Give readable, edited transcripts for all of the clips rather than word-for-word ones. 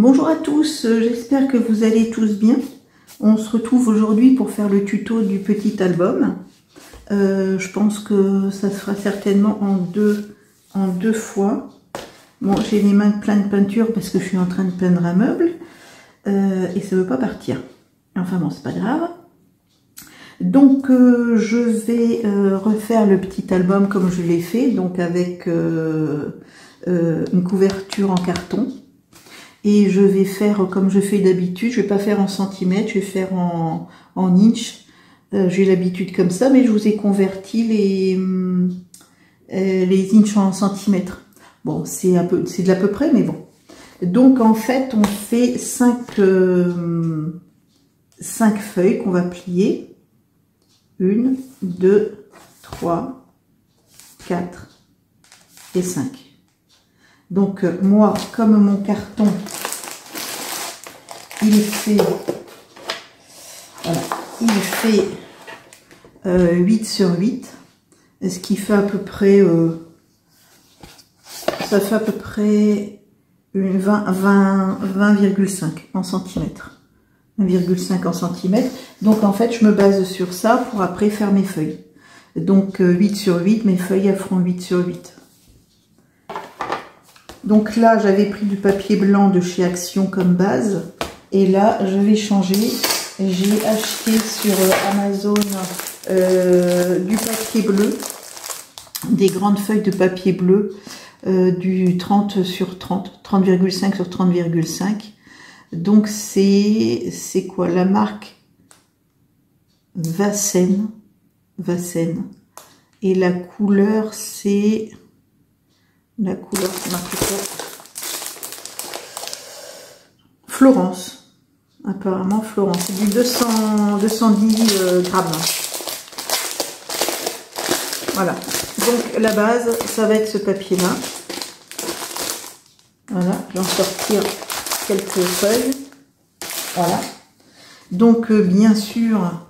Bonjour à tous, j'espère que vous allez tous bien. On se retrouve aujourd'hui pour faire le tuto du petit album. Je pense que ça se fera certainement en deux fois. Bon, j'ai les mains pleines de peinture parce que je suis en train de peindre un meuble et ça ne veut pas partir. Enfin bon, c'est pas grave. Donc je vais refaire le petit album comme je l'ai fait, donc avec une couverture en carton. Et je vais faire comme je fais d'habitude, je vais pas faire en centimètres, je vais faire en inch. J'ai l'habitude comme ça, mais je vous ai converti les inches en centimètres. Bon, c'est de l'à peu près, mais bon. Donc en fait, on fait 5 feuilles qu'on va plier. 1, 2, 3, 4 et 5. Donc moi, comme mon carton, il fait 8 sur 8, ce qui fait à peu près, ça fait à peu près 20,5 en centimètres. 1,5 en centimètres. Donc en fait, je me base sur ça pour après faire mes feuilles. Donc 8 sur 8, mes feuilles elles feront 8 sur 8. Donc là, j'avais pris du papier blanc de chez Action comme base. Et là, je vais changer. J'ai acheté sur Amazon du papier bleu. Des grandes feuilles de papier bleu. Du 30 sur 30. 30,5 sur 30,5. Donc c'est quoi? La marque Vassen. Et la couleur, c'est... La couleur, c'est marqué quoi? Florence. Apparemment Florence. C'est du 210 grammes. Voilà. Donc la base, ça va être ce papier-là. Voilà. Je vais en sortir quelques feuilles. Voilà. Donc bien sûr,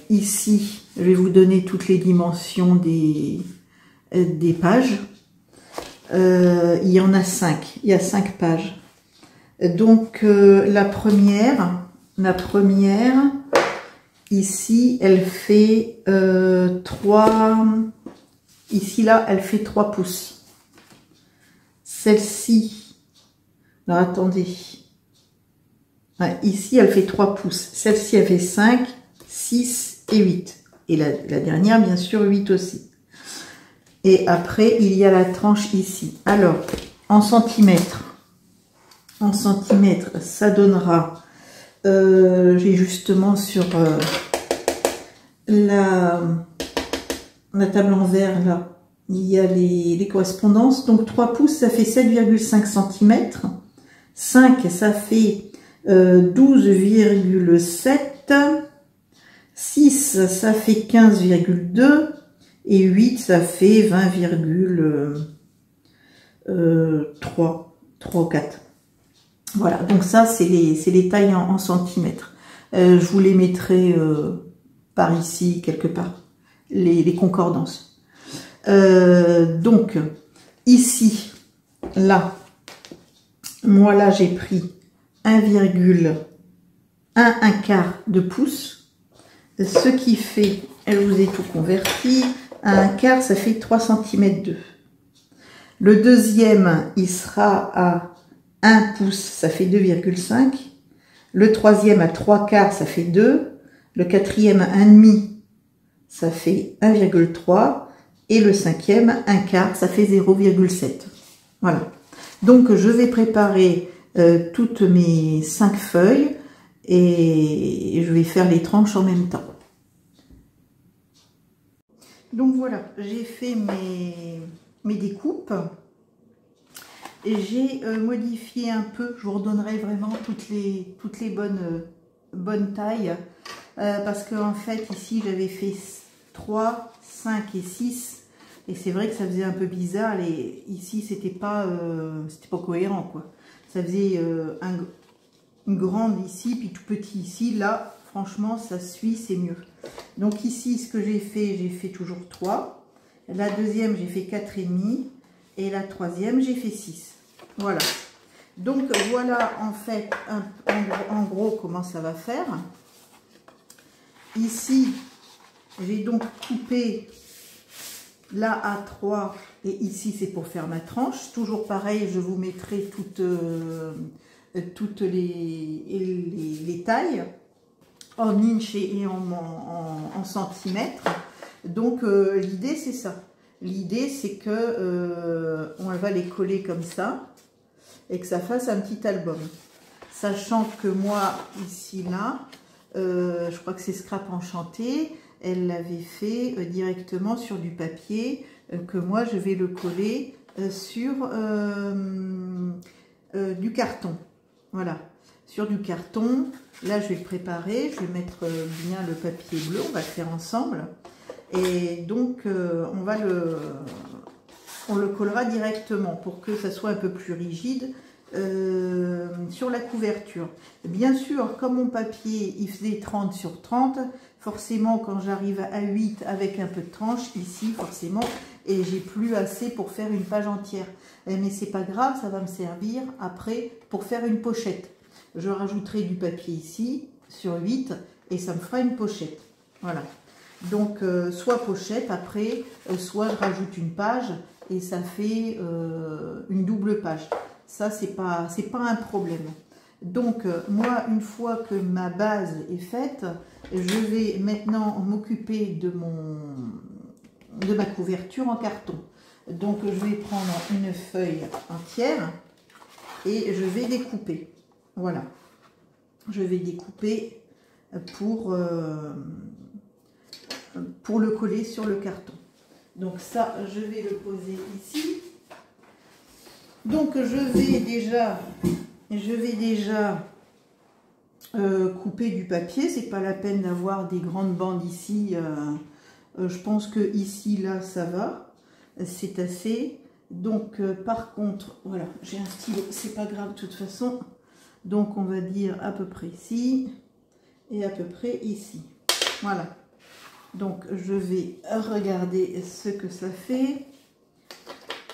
ici, je vais vous donner toutes les dimensions des pages. Il y en a 5. Il y a 5 pages. Donc la première, ici, elle fait 3. Ici, là, elle fait 3 pouces. Celle-ci, alors attendez. Ouais, ici, elle fait 3 pouces. Celle-ci, elle fait 5, 6 et 8. Et la dernière, bien sûr, 8 aussi. Et après, il y a la tranche ici. Alors, en centimètres, ça donnera, j'ai justement sur la table en verre, là, il y a les correspondances. Donc, 3 pouces, ça fait 7,5 cm. 5, ça fait 12,7. 6, ça fait 15,2. Et 8, ça fait 20,3 ou 4. Voilà, donc ça, c'est les tailles en centimètres. Je vous les mettrai par ici, quelque part, les concordances. Donc, ici, là, moi, là, j'ai pris 1,1 quart de pouce, ce qui fait, je vous ai tout converti, à 1 quart, ça fait 3 cm 2. Le deuxième, il sera à 1 pouce, ça fait 2,5. Le troisième à 3 quarts, ça fait 2. Le quatrième à 1,5, ça fait 1,3. Et le cinquième, 1 quart, ça fait 0,7. Voilà. Donc, je vais préparer toutes mes 5 feuilles et je vais faire les tranches en même temps. Donc voilà, j'ai fait mes découpes et j'ai modifié un peu. Je vous redonnerai vraiment toutes les bonnes tailles parce que en fait ici j'avais fait 3, 5 et 6 et c'est vrai que ça faisait un peu bizarre. Ici c'était pas cohérent quoi. Ça faisait une grande ici puis tout petit ici. Là franchement ça suit, c'est mieux. Donc ici ce que j'ai fait toujours 3. La deuxième j'ai fait 4,5 et la troisième j'ai fait 6. Voilà. Donc voilà en fait en gros comment ça va faire. Ici, j'ai donc coupé là à 3 et ici c'est pour faire ma tranche. Toujours pareil, je vous mettrai toutes les tailles en inch et en centimètres. Donc l'idée c'est ça. L'idée c'est que on va les coller comme ça et que ça fasse un petit album. Sachant que moi ici là, je crois que c'est Scrap Enchanté, elle l'avait fait directement sur du papier que moi je vais le coller sur du carton. Voilà, sur du carton. Là je vais le préparer, je vais mettre bien le papier bleu, on va le faire ensemble. Et donc on le collera directement pour que ça soit un peu plus rigide sur la couverture. Bien sûr, comme mon papier il faisait 30 sur 30, forcément quand j'arrive à 8 avec un peu de tranche ici forcément, et j'ai plus assez pour faire une page entière, mais c'est pas grave, ça va me servir après pour faire une pochette. Je rajouterai du papier ici sur 8 et ça me fera une pochette. Voilà, donc soit pochette après, soit je rajoute une page et ça fait une double page. Ça, c'est pas un problème. Donc, moi, une fois que ma base est faite, je vais maintenant m'occuper de ma couverture en carton. Donc, je vais prendre une feuille entière et je vais découper. Voilà. Je vais découper pour le coller sur le carton. Donc, ça, je vais le poser ici. Donc je vais déjà couper du papier. C'est pas la peine d'avoir des grandes bandes ici. Je pense que ici là ça va, c'est assez. Donc par contre voilà, j'ai un stylo, c'est pas grave de toute façon. Donc on va dire à peu près ici et à peu près ici. Voilà. Donc je vais regarder ce que ça fait.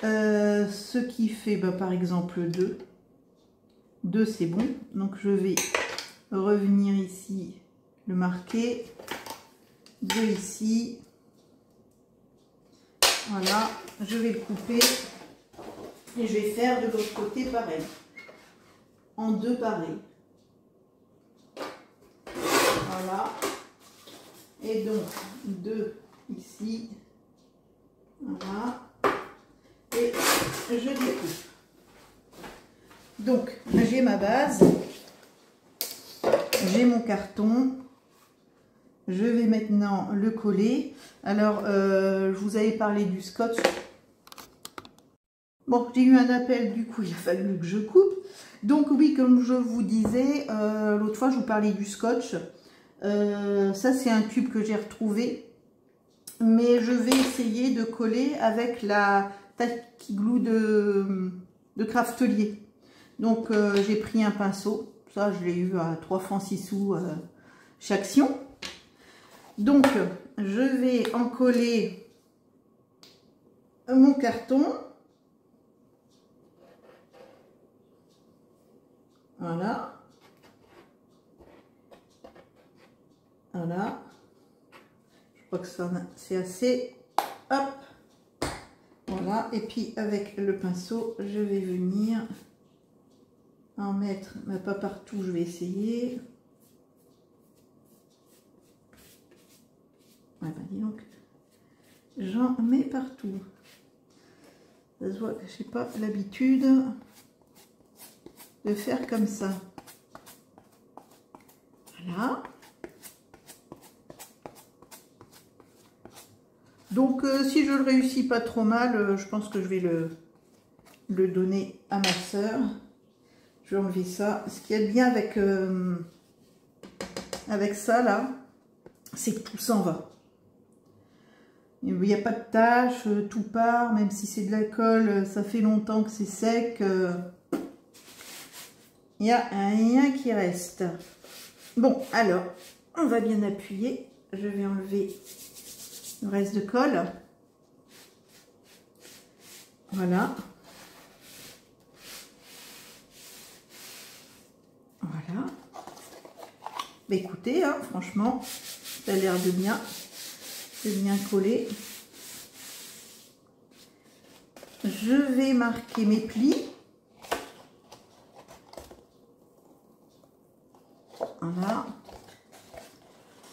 Ce qui fait par exemple 2 c'est bon, donc je vais revenir ici le marquer, 2 ici, voilà, je vais le couper et je vais faire de l'autre côté pareil, en 2 pareils, voilà, et donc 2 ici, voilà. Et je découpe. Donc, j'ai ma base, j'ai mon carton, je vais maintenant le coller. Alors, je vous avais parlé du scotch. Bon, j'ai eu un appel, du coup, il a fallu que je coupe. Donc, oui, comme je vous disais, l'autre fois, je vous parlais du scotch. Ça, c'est un tube que j'ai retrouvé. Mais je vais essayer de coller avec la tacky glue de Craftelier. Donc j'ai pris un pinceau, ça je l'ai eu à 3 francs 6 sous chaque Action. Donc je vais en coller mon carton. Voilà. Voilà. Je crois que ça c'est assez. Hop. Voilà, et puis avec le pinceau, je vais venir en mettre, mais pas partout, je vais essayer. Ouais, bah dis donc, j'en mets partout. Ça se voit que je n'ai pas l'habitude de faire comme ça. Voilà. Donc, si je le réussis pas trop mal, je pense que je vais le donner à ma soeur. Je vais enlever ça. Ce qu'il y a de bien avec ça, là, c'est que tout s'en va. Il n'y a pas de tache, tout part, même si c'est de la colle, ça fait longtemps que c'est sec. Il n'y a rien qui reste. Bon, alors, on va bien appuyer. Je vais enlever le reste de colle. Voilà. Bah, écoutez, hein, franchement, ça a l'air de bien coller. Je vais marquer mes plis. Voilà.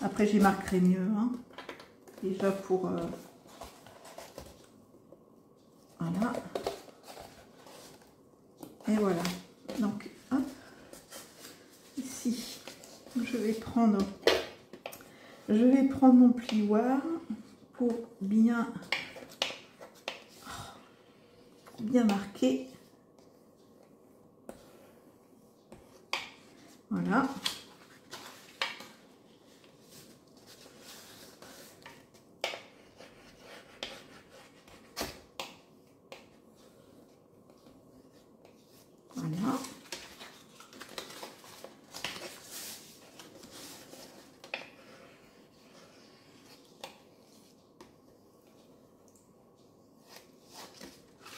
Après, j'y marquerai mieux. Hein. Déjà pour... voilà. Et voilà. Donc, hop. Ici, je vais prendre mon plioir pour bien marquer. Voilà. Voilà.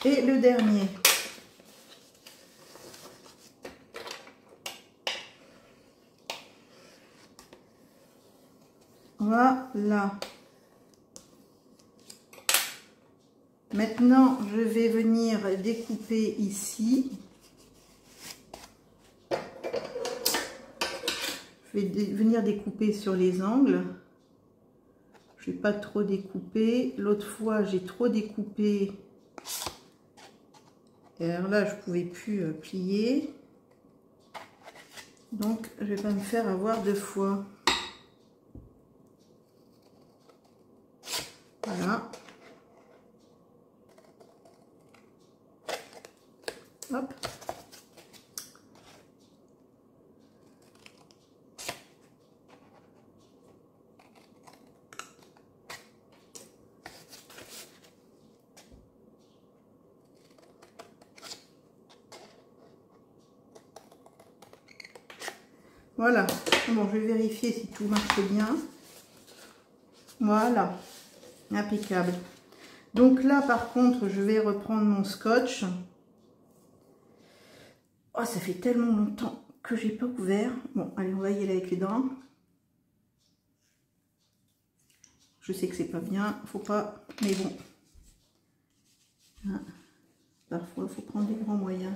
Et le dernier. Voilà. Maintenant, je vais venir découper ici. Je vais venir découper sur les angles. Je vais pas trop découper. L'autre fois, j'ai trop découpé. Et alors là, je pouvais plus plier. Donc, je vais pas me faire avoir deux fois. Voilà. Hop. Voilà. Bon, je vais vérifier si tout marche bien. Voilà. Impeccable. Donc là, par contre, je vais reprendre mon scotch. Oh, ça fait tellement longtemps que j'ai pas ouvert. Bon, allez, on va y aller avec les dents. Je sais que c'est pas bien, faut pas, mais bon. Hein, parfois, il faut prendre des grands moyens.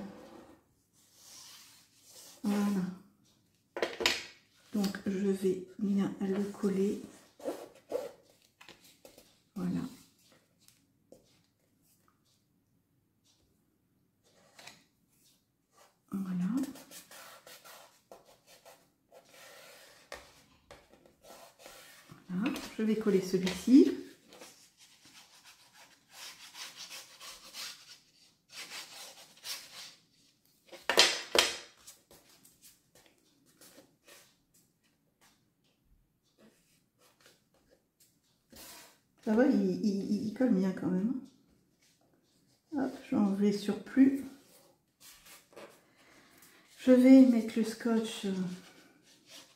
Voilà. Donc, je vais bien le coller. Voilà. Voilà. Voilà. Je vais coller celui-ci. Ça va, il colle bien quand même. Hop, je vais enlever le surplus. Je vais mettre le scotch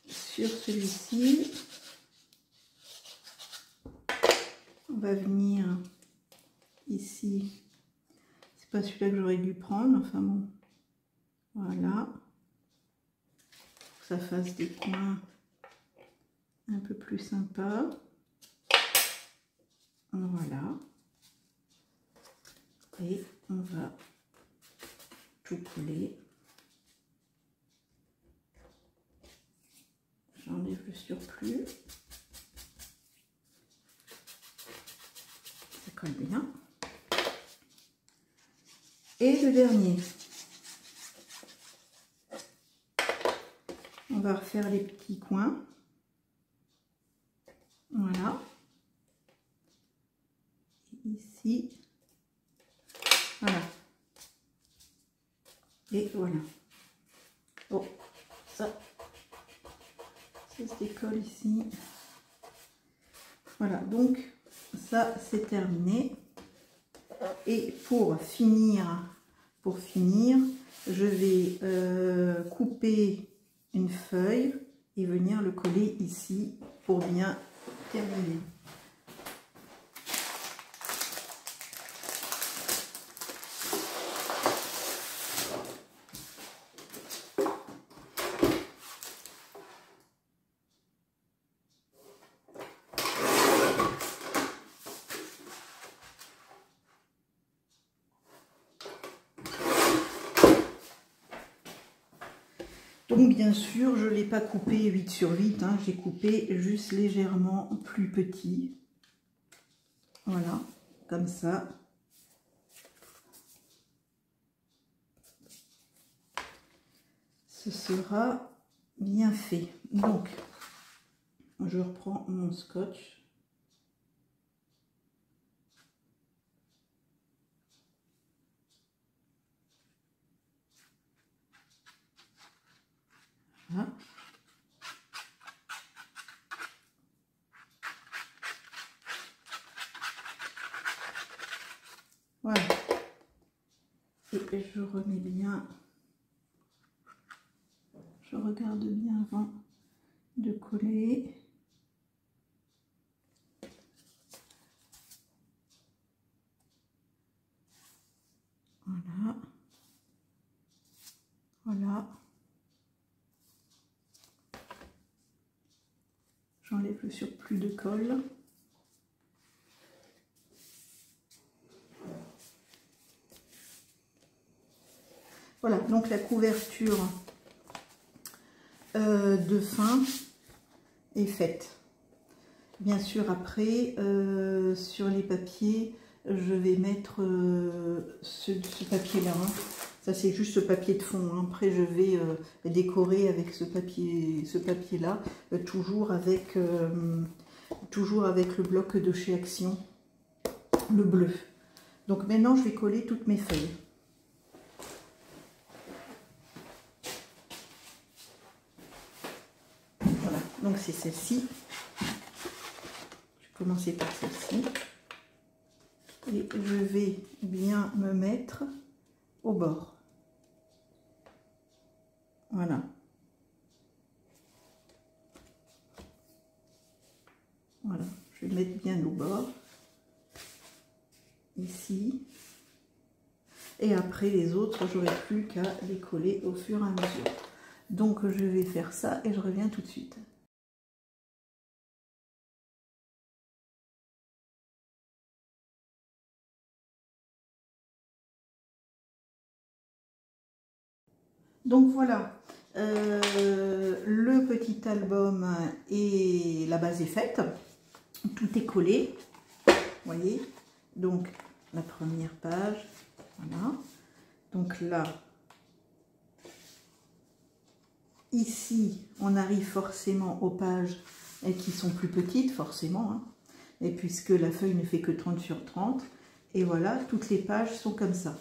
sur celui-ci. On va venir ici. C'est pas celui-là que j'aurais dû prendre, enfin bon. Voilà. Pour que ça fasse des coins un peu plus sympas. Voilà. Et on va tout coller. J'enlève le surplus. Ça colle bien. Et le dernier. On va refaire les petits coins. Voilà. Ici. Voilà. Et voilà. Oh, ça se décolle ici. Voilà, donc ça c'est terminé. Et pour finir, je vais couper une feuille et venir le coller ici pour bien terminer. Donc bien sûr, je ne l'ai pas coupé 8 sur 8, hein, j'ai coupé juste légèrement plus petit. Voilà, comme ça. Ce sera bien fait. Donc, je reprends mon scotch. Voilà. Voilà. Et je remets bien, je regarde bien avant de coller. Voilà. Voilà. J'enlève le surplus de colle. Voilà, donc la couverture de fin est faite. Bien sûr, après, sur les papiers, je vais mettre ce papier-là. Hein. Ça, c'est juste ce papier de fond. Hein. Après, je vais décorer avec ce papier-là, toujours avec le bloc de chez Action, le bleu. Donc maintenant, je vais coller toutes mes feuilles. Voilà, donc c'est celle-ci. Je vais commencer par celle-ci. Et je vais bien me mettre au bord. Voilà. Voilà, je vais mettre bien au bord. Ici. Et après les autres, j'aurai plus qu'à les coller au fur et à mesure. Donc je vais faire ça et je reviens tout de suite. Donc voilà, le petit album et la base est faite. Tout est collé, vous voyez. Donc la première page, voilà. Donc là, ici, on arrive forcément aux pages qui sont plus petites, forcément, hein, et puisque la feuille ne fait que 30 sur 30. Et voilà, toutes les pages sont comme ça.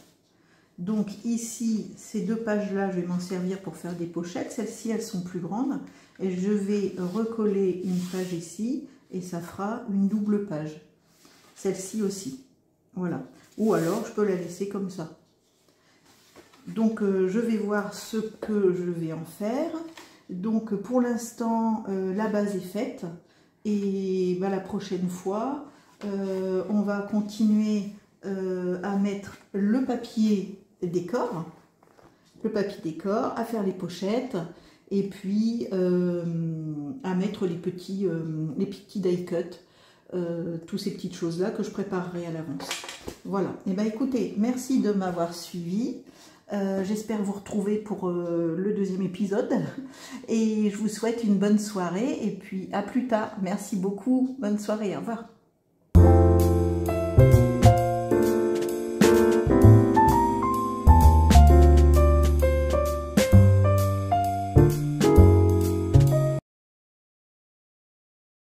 Donc ici, ces deux pages-là, je vais m'en servir pour faire des pochettes. Celles-ci, elles sont plus grandes. Et je vais recoller une page ici, et ça fera une double page. Celle-ci aussi. Voilà. Ou alors, je peux la laisser comme ça. Donc, je vais voir ce que je vais en faire. Donc, pour l'instant, la base est faite. Et bah, la prochaine fois, on va continuer à mettre le papier décor, à faire les pochettes, et puis à mettre les petits die cut, toutes ces petites choses là que je préparerai à l'avance. Voilà, et ben écoutez, merci de m'avoir suivi. J'espère vous retrouver pour le deuxième épisode et je vous souhaite une bonne soirée et puis à plus tard. Merci beaucoup, bonne soirée, au revoir.